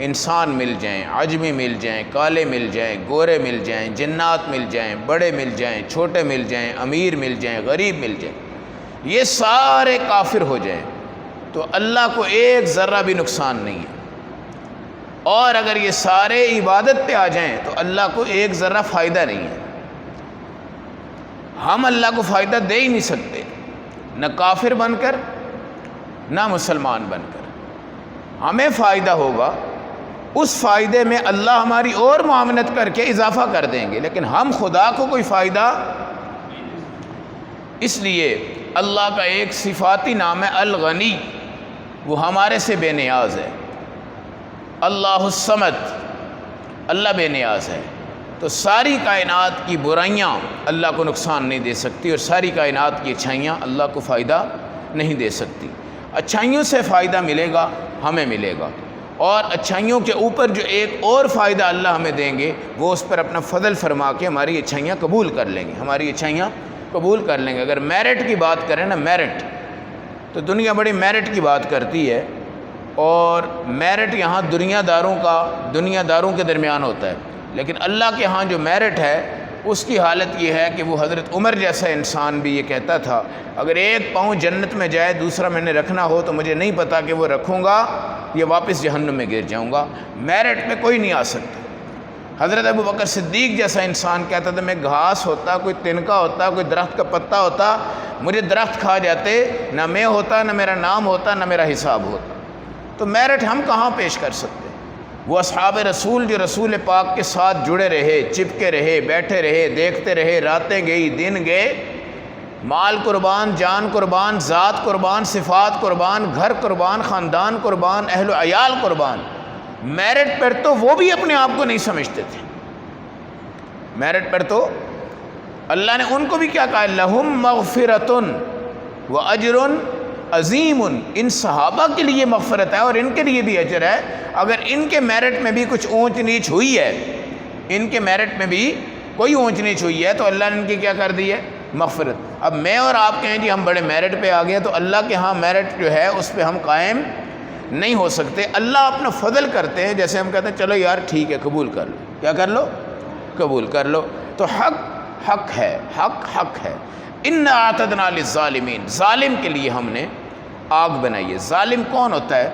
انسان مل جائیں، عجمی مل جائیں، کالے مل جائیں، گورے مل جائیں، جنات مل جائیں، بڑے مل جائیں، چھوٹے مل جائیں، امیر مل جائیں، غریب مل جائیں، یہ سارے کافر ہو جائیں تو اللہ کو ایک ذرہ بھی نقصان نہیں ہے، اور اگر یہ سارے عبادت پہ آ جائیں تو اللہ کو ایک ذرہ فائدہ نہیں ہے۔ ہم اللہ کو فائدہ دے ہی نہیں سکتے، نہ کافر بن کر نہ مسلمان بن کر۔ ہمیں فائدہ ہوگا، اس فائدے میں اللہ ہماری اور معاونت کر کے اضافہ کر دیں گے، لیکن ہم خدا کو کوئی فائدہ۔ اس لیے اللہ کا ایک صفاتی نام ہے الغنی، وہ ہمارے سے بے نیاز ہے۔ اللہ الصمد، اللہ بے نیاز ہے، تو ساری کائنات کی برائیاں اللہ کو نقصان نہیں دے سکتی، اور ساری کائنات کی اچھائیاں اللہ کو فائدہ نہیں دے سکتی۔ اچھائیوں سے فائدہ ملے گا، ہمیں ملے گا، اور اچھائیوں کے اوپر جو ایک اور فائدہ اللہ ہمیں دیں گے وہ اس پر اپنا فضل فرما کے ہماری اچھائیاں قبول کر لیں گے، ہماری اچھائیاں قبول کر لیں گے۔ اگر میرٹ کی بات کریں نا، میرٹ، تو دنیا بڑی میرٹ کی بات کرتی ہے، اور میرٹ یہاں دنیا داروں کے درمیان ہوتا ہے، لیکن اللہ کے ہاں جو میرٹ ہے اس کی حالت یہ ہے کہ وہ حضرت عمر جیسا انسان بھی یہ کہتا تھا، اگر ایک پاؤں جنت میں جائے دوسرا میں نے رکھنا ہو تو مجھے نہیں پتا کہ وہ رکھوں گا یا واپس جہنم میں گر جاؤں گا، میرٹ میں کوئی نہیں آ سکتا۔ حضرت ابو بکر صدیق جیسا انسان کہتا تھا، میں گھاس ہوتا، کوئی تنکا ہوتا، کوئی درخت کا پتا ہوتا، مجھے درخت کھا جاتے، نہ میں ہوتا، نہ میرا نام ہوتا، نہ میرا حساب ہوتا۔ تو میرٹ ہم کہاں پیش کر سکتے؟ وہ اصحاب رسول جو رسول پاک کے ساتھ جڑے رہے، چپکے رہے، بیٹھے رہے، دیکھتے رہے، راتیں گئی، دن گئے، مال قربان، جان قربان، ذات قربان، صفات قربان، گھر قربان، خاندان قربان، اہل و عیال قربان، میرٹ پر تو وہ بھی اپنے آپ کو نہیں سمجھتے تھے۔ میرٹ پر تو اللہ نے ان کو بھی کیا کہا، لہم مغفرۃ واجر عظیم، ان صحابہ کے لیے مغفرت ہے اور ان کے لیے بھی اجر ہے۔ اگر ان کے میرٹ میں بھی کچھ اونچ نیچ ہوئی ہے، ان کے میرٹ میں بھی کوئی اونچ نیچ ہوئی ہے تو اللہ نے ان کی کیا کر دی ہے، مغفرت۔ اب میں اور آپ کہیں جی ہم بڑے میرٹ پہ آ گئے تو اللہ کے ہاں میرٹ جو ہے اس پہ ہم قائم نہیں ہو سکتے۔ اللہ اپنا فضل کرتے ہیں، جیسے ہم کہتے ہیں چلو یار ٹھیک ہے قبول کر لو، کیا کر لو، قبول کر لو۔ تو حق ہے، حق ہے۔ انا اعتدنا للظالمین، ظالم کے لیے ہم نے آگ بنائی ہے۔ ظالم کون ہوتا ہے؟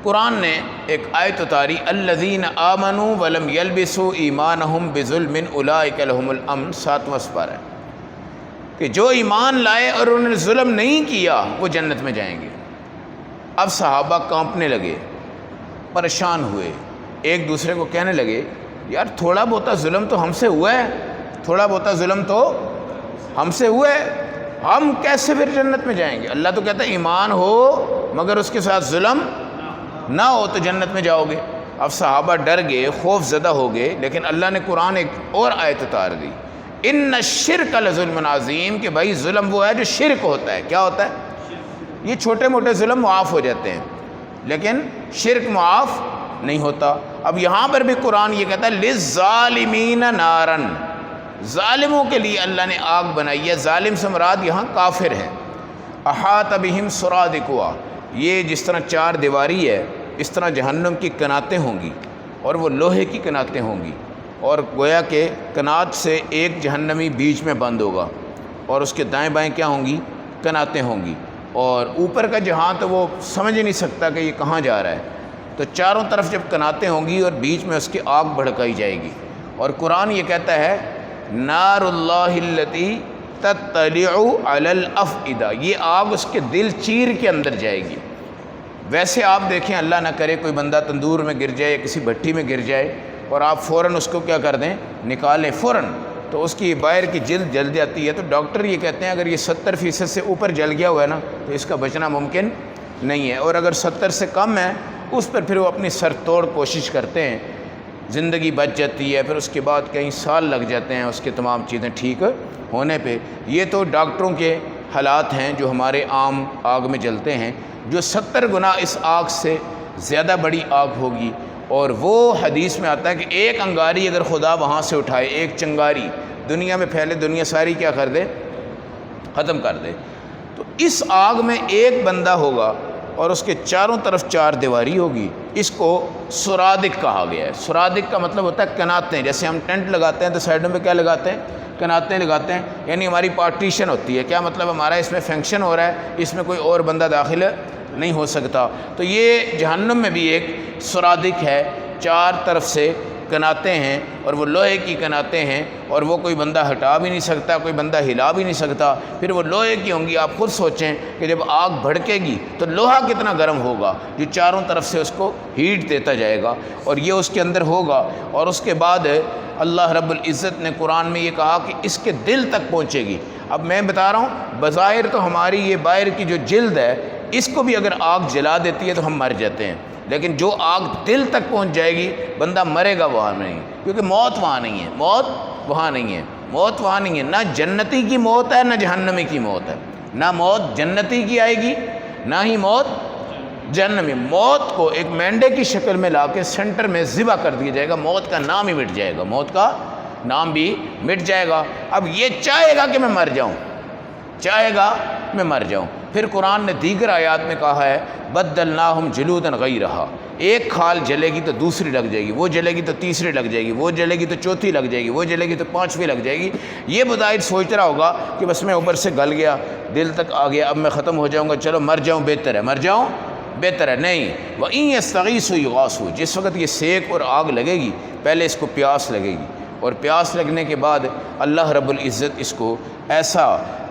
قرآن نے ایک آیت اتاری، الذین آمنوا ولم یلبسوا ایمانہم بظلم اولئک لہم الامن، 7واں سپارہ ہے، کہ جو ایمان لائے اور انہوں نے ظلم نہیں کیا وہ جنت میں جائیں گے۔ اب صحابہ کانپنے لگے، پریشان ہوئے، ایک دوسرے کو کہنے لگے یار تھوڑا بہت ظلم تو ہم سے ہوا ہے، تھوڑا بہت ظلم تو ہم سے ہوا ہے، ہم کیسے پھر جنت میں جائیں گے؟ اللہ تو کہتا ہے ایمان ہو مگر اس کے ساتھ ظلم نہ ہو تو جنت میں جاؤ گے۔ اب صحابہ ڈر گئے، خوف زدہ ہو گئے، لیکن اللہ نے قرآن ایک اور آیت اتار دی، ان الشرک لظلم عظیم، کہ بھائی ظلم وہ ہے جو شرک ہوتا ہے۔ کیا ہوتا ہے؟ یہ چھوٹے موٹے ظلم معاف ہو جاتے ہیں لیکن شرک معاف نہیں ہوتا۔ اب یہاں پر بھی قرآن یہ کہتا ہے للظالمین نارن، ظالموں کے لیے اللہ نے آگ بنائی ہے۔ ظالم سے مراد یہاں کافر ہے۔ احاط بہم سرادقها، یہ جس طرح چار دیواری ہے اس طرح جہنم کی کناتیں ہوں گی، اور وہ لوہے کی کناتیں ہوں گی، اور گویا کہ کنات سے ایک جہنمی بیچ میں بند ہوگا، اور اس کے دائیں بائیں کیا ہوں گی؟ کناتیں ہوں گی، اور اوپر کا جہاں تو وہ سمجھ ہی نہیں سکتا کہ یہ کہاں جا رہا ہے۔ تو چاروں طرف جب کناتیں ہوں گی اور بیچ میں اس کی آگ بھڑکائی جائے گی، اور قرآن یہ کہتا ہے نار اللہ التی تطلع علی الافئدہ، یہ آگ اس کے دل چیر کے اندر جائے گی۔ ویسے آپ دیکھیں اللہ نہ کرے کوئی بندہ تندور میں گر جائے، کسی بھٹی میں گر جائے، اور آپ فوراً اس کو کیا کر دیں؟ نکالیں فوراً، تو اس کی باہر کی جلد جل جاتی ہے۔ تو ڈاکٹر یہ کہتے ہیں اگر یہ 70% سے اوپر جل گیا ہوا ہے نا تو اس کا بچنا ممکن نہیں ہے، اور اگر 70 سے کم ہے اس پر پھر وہ اپنی سر توڑ کوشش کرتے ہیں، زندگی بچ جاتی ہے، پھر اس کے بعد کئی سال لگ جاتے ہیں اس کے تمام چیزیں ٹھیک ہونے پہ۔ یہ تو ڈاکٹروں کے حالات ہیں جو ہمارے عام آگ میں جلتے ہیں، جو 70 گنا اس آگ سے زیادہ بڑی آگ ہوگی۔ اور وہ حدیث میں آتا ہے کہ ایک انگاری اگر خدا وہاں سے اٹھائے، ایک چنگاری دنیا میں پھیلے، دنیا ساری کیا کر دے؟ ختم کر دے۔ تو اس آگ میں ایک بندہ ہوگا اور اس کے چاروں طرف چار دیواری ہوگی۔ اس کو سرادق کہا گیا ہے۔ سرادق کا مطلب ہوتا ہے کناتیں، جیسے ہم ٹینٹ لگاتے ہیں تو سائڈوں پہ کیا لگاتے ہیں؟ کناتیں لگاتے ہیں، یعنی ہماری پارٹیشن ہوتی ہے۔ کیا مطلب؟ ہمارا اس میں فنکشن ہو رہا ہے، اس میں کوئی اور بندہ داخل نہیں ہو سکتا۔ تو یہ جہنم میں بھی ایک سرادق ہے، چار طرف سے کناتیں ہیں، اور وہ لوہے کی کناتیں ہیں، اور وہ کوئی بندہ ہٹا بھی نہیں سکتا، کوئی بندہ ہلا بھی نہیں سکتا۔ پھر وہ لوہے کی ہوں گی۔ آپ خود سوچیں کہ جب آگ بھڑکے گی تو لوہا کتنا گرم ہوگا، جو چاروں طرف سے اس کو ہیٹ دیتا جائے گا، اور یہ اس کے اندر ہوگا۔ اور اس کے بعد اللہ رب العزت نے قرآن میں یہ کہا کہ اس کے دل تک پہنچے گی۔ اب میں بتا رہا ہوں، بظاہر تو ہماری یہ باہر کی جو جلد ہے، اس کو بھی اگر آگ جلا دیتی ہے تو ہم مر جاتے ہیں، لیکن جو آگ دل تک پہنچ جائے گی، بندہ مرے گا وہاں نہیں، کیونکہ موت وہاں نہیں ہے، موت وہاں نہیں ہے، موت وہاں نہیں ہے۔ نہ جنتی کی موت ہے، نہ جہنمی کی موت ہے، نہ موت جنتی کی آئے گی، نہ ہی موت جہنمی۔ موت کو ایک مینڈے کی شکل میں لا کے سینٹر میں ذبح کر دیا جائے گا، موت کا نام ہی مٹ جائے گا، موت کا نام بھی مٹ جائے گا۔ اب یہ چاہے گا کہ میں مر جاؤں، چاہے گا میں مر جاؤں۔ پھر قرآن نے دیگر آیات میں کہا ہے بدلناہم جلودا غیرہا، ایک کھال جلے گی تو دوسری لگ جائے گی، وہ جلے گی تو تیسری لگ جائے گی، وہ جلے گی تو چوتھی لگ جائے گی، وہ جلے گی تو پانچویں لگ جائے گی۔ یہ بظاہر سوچ رہا ہوگا کہ بس میں اوپر سے گل گیا، دل تک آ گیا، اب میں ختم ہو جاؤں گا، چلو مر جاؤں بہتر ہے، مر جاؤں بہتر ہے۔ نہیں، وَإِن يَسْتَغِيثُوا يُغَاثُوا، جس وقت یہ سیک اور آگ لگے گی، پہلے اس کو پیاس لگے گی، اور پیاس لگنے کے بعد اللہ رب العزت اس کو ایسا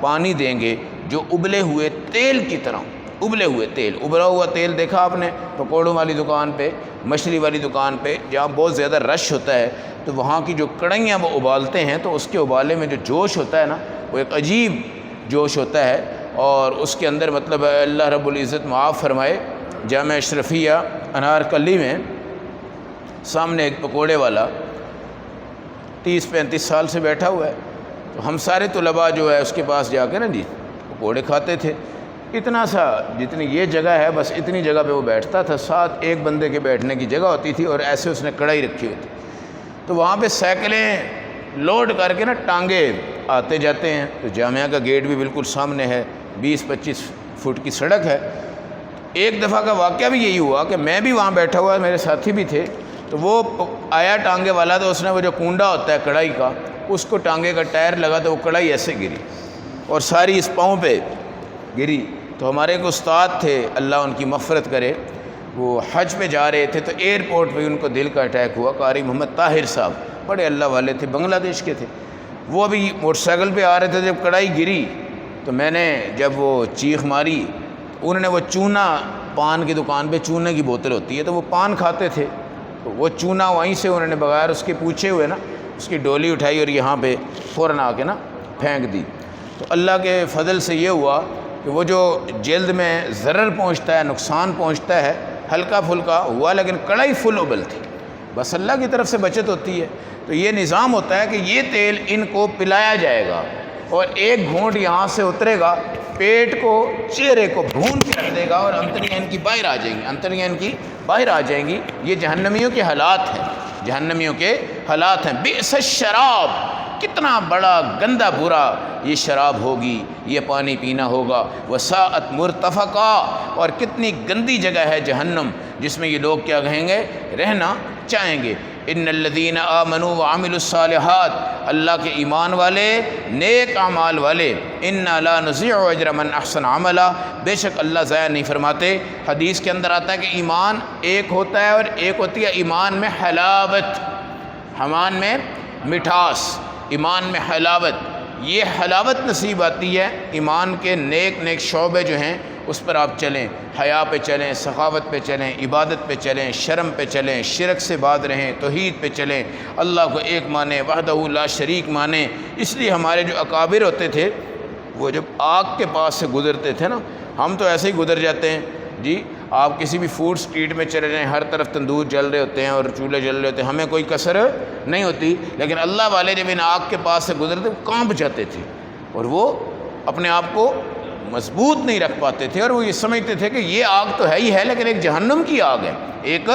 پانی دیں گے جو ابلے ہوئے تیل کی طرح، ابلے ہوئے تیل، ابلا ہوا تیل دیکھا آپ نے پکوڑوں والی دکان پہ، مچھلی والی دکان پہ، جہاں بہت زیادہ رش ہوتا ہے، تو وہاں کی جو کڑھائیاں وہ ابالتے ہیں، تو اس کے ابالے میں جو جوش ہوتا ہے نا، وہ ایک عجیب جوش ہوتا ہے، اور اس کے اندر مطلب اللہ رب العزت معاف فرمائے، جامعہ اشرفیہ انارکلی میں سامنے ایک پکوڑے والا 30-35 سال سے بیٹھا ہوا ہے، تو ہم سارے طلباء جو ہے اس کے پاس جا کے نا جی پکوڑے کھاتے تھے۔ اتنا سا جتنی یہ جگہ ہے، بس اتنی جگہ پہ وہ بیٹھتا تھا، ساتھ ایک بندے کے بیٹھنے کی جگہ ہوتی تھی، اور ایسے اس نے کڑھائی رکھی ہوئی تھی، تو وہاں پہ سائیکلیں لوڈ کر کے نا ٹانگے آتے جاتے ہیں۔ تو جامعہ کا گیٹ بھی بالکل سامنے ہے، 20-25 فٹ کی سڑک ہے۔ ایک دفعہ کا واقعہ بھی یہی ہوا کہ میں بھی وہاں بیٹھا ہوا، میرے ساتھی بھی تھے، تو وہ آیا ٹانگے والا، تو اس نے وہ جو کنڈا ہوتا ہے کڑھائی کا، اس کو ٹانگے کا ٹائر لگا، تو وہ کڑھائی ایسے گری اور ساری اس پاؤں پہ گری۔ تو ہمارے ایک استاد تھے، اللہ ان کی مغفرت کرے، وہ حج پہ جا رہے تھے، تو ایئرپورٹ پہ ان کو دل کا اٹیک ہوا۔ قاری محمد طاہر صاحب بڑے اللہ والے تھے، بنگلہ دیش کے تھے، وہ ابھی موٹر سائیکل پہ آ رہے تھے، جب کڑھائی گری تو میں نے جب وہ چیخ ماری، انہوں نے وہ چونا، پان کی دکان پہ چونے کی بوتل ہوتی ہے، تو وہ پان کھاتے تھے، تو وہ چونا وہیں سے انہوں نے بغیر اس کے پوچھے ہوئے نا اس کی ڈولی اٹھائی اور یہاں پہ فوراً آ کے نا پھینک دی۔ تو اللہ کے فضل سے یہ ہوا کہ وہ جو جلد میں ضرر پہنچتا ہے، نقصان پہنچتا ہے، ہلکا پھلکا ہوا، لیکن کڑھائی فل ابل تھی، بس اللہ کی طرف سے بچت ہوتی ہے۔ تو یہ نظام ہوتا ہے کہ یہ تیل ان کو پلایا جائے گا، اور ایک گھونٹ یہاں سے اترے گا، پیٹ کو، چہرے کو بھون کے رکھ دے گا، اور انتڑیاں ان کی باہر آ جائیں گی، انتڑیاں ان کی باہر آ جائیں گی۔ یہ جہنمیوں کے حالات ہیں، جہنمیوں کے حالات ہیں۔ بئس الشراب، کتنا بڑا گندا برا یہ شراب ہوگی، یہ پانی پینا ہوگا۔ وساءت مرتفقا، اور کتنی گندی جگہ ہے جہنم، جس میں یہ لوگ کیا کہیں گے؟ رہنا چاہیں گے۔ ان الذین آمنوا وعملوا الصالحات، اللہ کے ایمان والے، نیک اعمال والے، انا لا نضيع اجر من احسن عملا، بے شک اللہ ضائع نہیں فرماتے۔ حدیث کے اندر آتا ہے کہ ایمان ایک ہوتا ہے، اور ایک ہوتی ہے ایمان میں حلاوت، ایمان میں مٹھاس، ایمان میں حلاوت۔ یہ حلاوت نصیب آتی ہے ایمان کے نیک نیک شعبے جو ہیں اس پر آپ چلیں، حیا پہ چلیں، سخاوت پہ چلیں، عبادت پہ چلیں، شرم پہ چلیں، شرک سے باز رہیں، توحید پہ چلیں، اللہ کو ایک مانیں، وحدہ لا شریک مانیں۔ اس لیے ہمارے جو اکابر ہوتے تھے، وہ جب آگ کے پاس سے گزرتے تھے نا، ہم تو ایسے ہی گزر جاتے ہیں جی۔ آپ کسی بھی فوڈ اسٹریٹ میں چلے جائیں، ہر طرف تندور جل رہے ہوتے ہیں اور چولہے جل رہے ہوتے ہیں، ہمیں کوئی کسر نہیں ہوتی، لیکن اللہ والے جب ان آگ کے پاس سے گزرتے وہ کانپ جاتے تھے، اور وہ اپنے آپ کو مضبوط نہیں رکھ پاتے تھے، اور وہ یہ سمجھتے تھے کہ یہ آگ تو ہے ہی ہے، لیکن ایک جہنم کی آگ ہے، ایک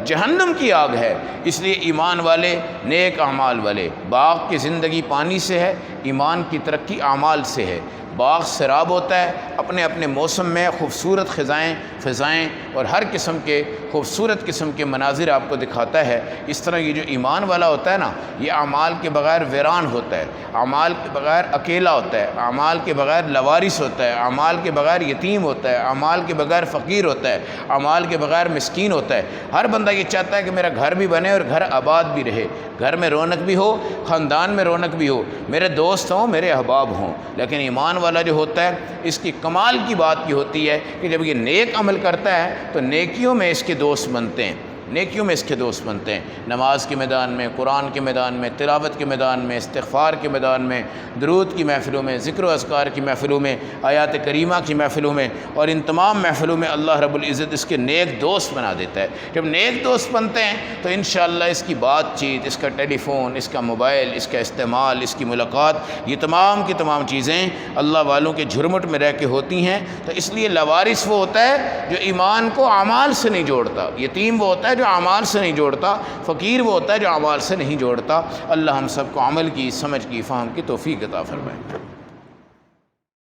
جہنم کی آگ ہے۔ اس لیے ایمان والے، نیک اعمال والے، باغ کی زندگی پانی سے ہے، ایمان کی ترقی اعمال سے ہے۔ باغ سراب ہوتا ہے، اپنے اپنے موسم میں خوبصورت خزائیں فضائیں اور ہر قسم کے خوبصورت قسم کے مناظر آپ کو دکھاتا ہے۔ اس طرح یہ جو ایمان والا ہوتا ہے نا، یہ اعمال کے بغیر ویران ہوتا ہے، اعمال کے بغیر اکیلا ہوتا ہے، اعمال کے بغیر لوارث ہوتا ہے، اعمال کے بغیر یتیم ہوتا ہے، اعمال کے بغیر فقیر ہوتا ہے، اعمال کے بغیر مسکین ہوتا ہے۔ ہر بندہ یہ چاہتا ہے کہ میرا گھر بھی بنے اور گھر آباد بھی رہے، گھر میں رونق بھی ہو، خاندان میں رونق بھی ہو، میرے دوست ہوں، میرے احباب ہوں۔ لیکن ایمان والا جو ہوتا ہے، اس کی کمال کی بات یہ ہوتی ہے کہ جب یہ نیک عمل کرتا ہے تو نیکیوں میں اس کے دوست بنتے ہیں، نیکیوں میں اس کے دوست بنتے ہیں۔ نماز کے میدان میں، قرآن کے میدان میں، تلاوت کے میدان میں، استغفار کے میدان میں، درود کی محفلوں میں، ذکر و اذکار کی محفلوں میں، آیات کریمہ کی محفلوں میں، اور ان تمام محفلوں میں اللہ رب العزت اس کے نیک دوست بنا دیتا ہے۔ جب نیک دوست بنتے ہیں تو انشاءاللہ اس کی بات چیت، اس کا ٹیلی فون، اس کا موبائل، اس کا استعمال، اس کی ملاقات، یہ تمام کی تمام چیزیں اللہ والوں کے جھرمٹ میں رہ کے ہوتی ہیں۔ تو اس لیے لوارث وہ ہوتا ہے جو ایمان کو اعمال سے نہیں جوڑتا، یتیم وہ ہوتا ہے جو اعمال سے نہیں جوڑتا، فقیر وہ ہوتا ہے جو اعمال سے نہیں جوڑتا۔ اللہ ہم سب کو عمل کی، سمجھ کی، فہم کی توفیق عطا فرمائے۔